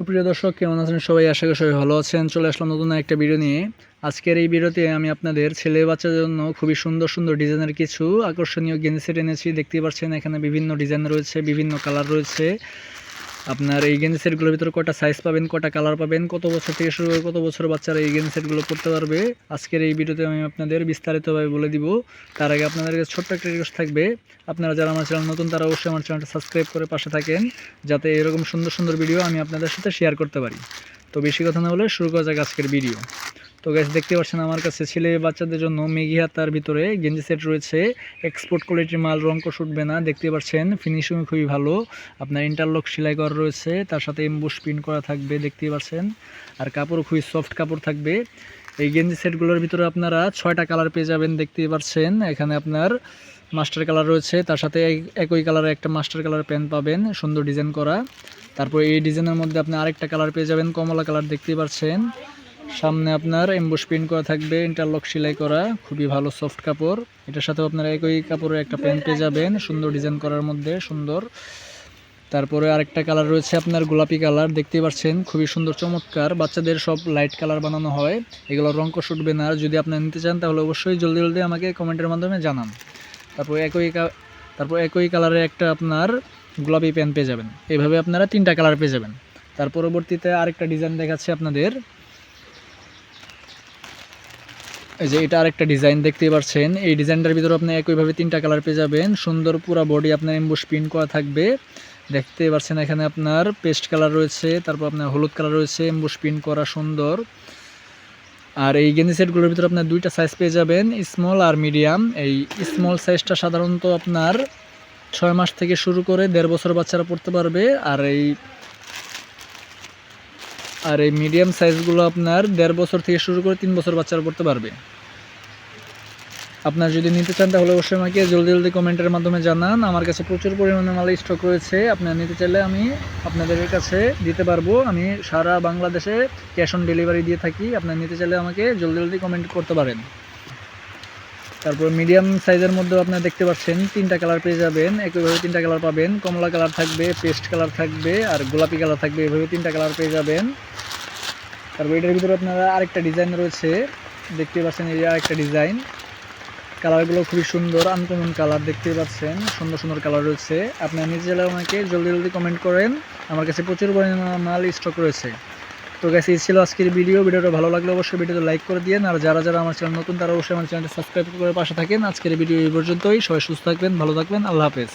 সুপ্রিয় দর্শক, কেমন আছেন সবাই? আশা করি সবাই ভালো আছেন। চলে আসলাম নতুন একটা ভিডিও নিয়ে। আজকের এই ভিডিওতে আমি আপনাদের ছেলে বাচ্চাদের জন্য খুবই সুন্দর সুন্দর ডিজাইনের কিছু আকর্ষণীয় গেঞ্জি সেট এনেছি। দেখতেই পাচ্ছেন এখানে বিভিন্ন ডিজাইন রয়েছে, বিভিন্ন কালার রয়েছে। আপনার এই গেঞ্জি সেটগুলোর ভিতরে কটা সাইজ পাবেন, কটা কালার পাবেন, কত বছর থেকে শুরু করে কত বছর বাচ্চারা এই গেঞ্জি সেটগুলো পড়তে পারবে, আজকের এই ভিডিওতে আমি আপনাদের বিস্তারিতভাবে বলে দিব। তার আগে আপনাদের কাছে ছোট্ট একটা রিকোয়েস্ট থাকবে, আপনারা যারা আমার চ্যানেল নতুন তারা অবশ্যই আমার চ্যানেলটা সাবস্ক্রাইব করে পাশে থাকেন, যাতে এরকম সুন্দর সুন্দর ভিডিও আমি আপনাদের সাথে শেয়ার করতে পারি। তো বেশি কথা না বলে শুরু করা যাক আজকের ভিডিও। তো গাইস, দেখতে পাচ্ছেন আমার কাছে ছেলে বাচ্চাদের জন্য মেঘি হাতার ভিতরে গেঞ্জি সেট রয়েছে। এক্সপোর্ট কোয়ালিটির মাল, রং উঠবে না। দেখতে পাচ্ছেন ফিনিশিং খুবই ভালো। আপনার ইন্টারলক সেলাই করা রয়েছে, তার সাথে এমবুশ প্রিন্ট করা থাকবে, দেখতে পাচ্ছেন। আর কাপড় খুবই সফট কাপড় থাকবে। এই গেঞ্জি সেটগুলোর ভিতরে আপনারা 6টা কালার পেয়ে যাবেন, দেখতেই পাচ্ছেন। এখানে আপনার মাস্টার কালার রয়েছে, তার সাথে একই কালারের একটা মাস্টার কালার প্যান্ট পাবেন, সুন্দর ডিজাইন করা। তারপর এই ডিজাইনের মধ্যে আপনি আরেকটা কালার পেয়ে যাবেন, কমলা কালার, দেখতেই পাচ্ছেন। সামনে আপনার এমবুশ প্রিন্ট করা থাকবে, ইন্টারলক সেলাই করা, খুবই ভালো সফট কাপড়। এটার সাথেও আপনারা একই কাপড়ের একটা প্যান্ট পেয়ে যাবেন, সুন্দর ডিজাইন করার মধ্যে, সুন্দর। তারপরে আরেকটা কালার রয়েছে আপনার গোলাপি কালার, দেখতেই পাচ্ছেন, খুবই সুন্দর চমৎকার। বাচ্চাদের সব লাইট কালার বানানো হয়, এগুলো রং উঠবে না। যদি আপনারা নিতে চান তাহলে অবশ্যই জলদি জলদি আমাকে কমেন্টের মাধ্যমে জানান। তারপর একই কালারের একটা আপনার গোলাপি প্যান্ট পেয়ে যাবেন। এইভাবে আপনারা 3টা কালার পেয়ে যাবেন। তার পরবর্তীতে আরেকটা ডিজাইন দেখাচ্ছি আপনাদের। এই যে এটা আরেকটা ডিজাইন, দেখতেই পাচ্ছেন। এই ডিজাইনটার ভিতরে আপনি একইভাবে 3টা কালার পেয়ে যাবেন, সুন্দর। পুরো বডি আপনার এমবুশ প্রিন্ট করা থাকবে, দেখতে পাচ্ছেন। এখানে আপনার পেস্ট কালার রয়েছে, তারপর আপনার হলুদ কালার রয়েছে, এমবুশ প্রিন্ট করা, সুন্দর। আর এই গেঞ্জি সেটগুলোর ভিতরে আপনার 2টা সাইজ পেয়ে যাবেন, স্মল আর মিডিয়াম। এই স্মল সাইজটা সাধারণত আপনার 6 মাস থেকে শুরু করে 1.5 বছর বাচ্চারা পড়তে পারবে। আর এই মিডিয়াম সাইজগুলো আপনার 1.5 বছর থেকে শুরু করে 3 বছর বাচ্চারা পড়তে পারবে। আপনারা যদি নিতে চান তাহলে অবশ্যই আমাকে জলদি জলদি কমেন্টের মাধ্যমে জানান। আমার কাছে প্রচুর পরিমাণে মাল স্টক রয়েছে, আপনারা নিতে চাইলে আমি আপনাদের কাছে দিতে পারবো। আমি সারা বাংলাদেশে ক্যাশ অন ডেলিভারি দিয়ে থাকি। আপনারা নিতে চাইলে আমাকে জলদি জলদি কমেন্ট করতে পারেন। তারপর মিডিয়াম সাইজের মধ্যেও আপনারা দেখতে পাচ্ছেন 3টা কালার পেয়ে যাবেন, একইভাবে 3টা কালার পাবেন। কমলা কালার থাকবে, পেস্ট কালার থাকবে, আর গোলাপি কালার থাকবে, এভাবে 3টা কালার পেয়ে যাবেন। তারপর এটার ভিতরে আপনারা আরেকটা ডিজাইন রয়েছে, দেখতে পাচ্ছেন। এই আরেকটা ডিজাইন, কালারগুলো খুবই সুন্দর, আনকমন কালার, দেখতে পাচ্ছেন। সুন্দর সুন্দর কালার রয়েছে। আপনারা নিজে চাইলে আমাকে জলদি জলদি কমেন্ট করেন, আমার কাছে প্রচুর পরিমাণে মাল স্টক রয়েছে। তো গাইস, এই ছিল আজকের ভিডিওটা ভালো লাগলে অবশ্যই ভিডিওতে লাইক করে দিন। আর যারা যারা আমার চ্যানেল নতুন তারা অবশ্যই আমার চ্যানেলটা সাবস্ক্রাইব করে পাশে থাকেন। আজকের ভিডিও এই পর্যন্তই। সবাই সুস্থ থাকবেন, ভালো থাকবেন, আল্লাহ হাফেজ।